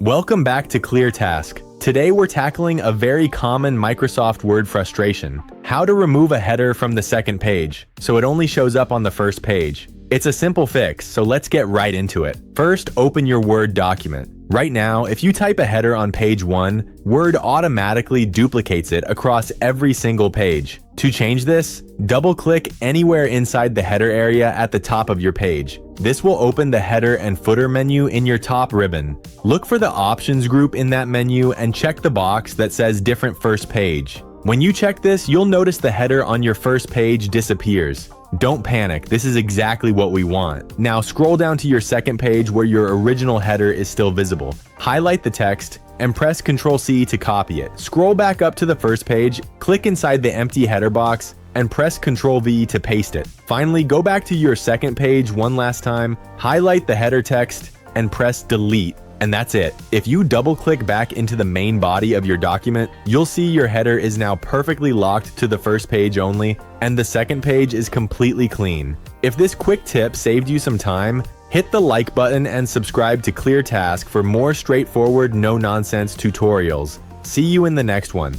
Welcome back to ClearTask. Today we're tackling a very common Microsoft Word frustration: how to remove a header from the second page so it only shows up on the first page. It's a simple fix, so let's get right into it. First, open your Word document. Right now, if you type a header on page 1, Word automatically duplicates it across every single page. To change this, double-click anywhere inside the header area at the top of your page. This will open the header and footer menu in your top ribbon. Look for the options group in that menu and check the box that says different first page. When you check this, you'll notice the header on your first page disappears. Don't panic, this is exactly what we want. Now scroll down to your second page where your original header is still visible. Highlight the text and press Ctrl+C to copy it. Scroll back up to the first page, click inside the empty header box, and press Ctrl+V to paste it. Finally, go back to your second page one last time, highlight the header text, and press Delete. And that's it. If you double-click back into the main body of your document, you'll see your header is now perfectly locked to the first page only, and the second page is completely clean. If this quick tip saved you some time, hit the like button and subscribe to ClearTask for more straightforward, no-nonsense tutorials. See you in the next one.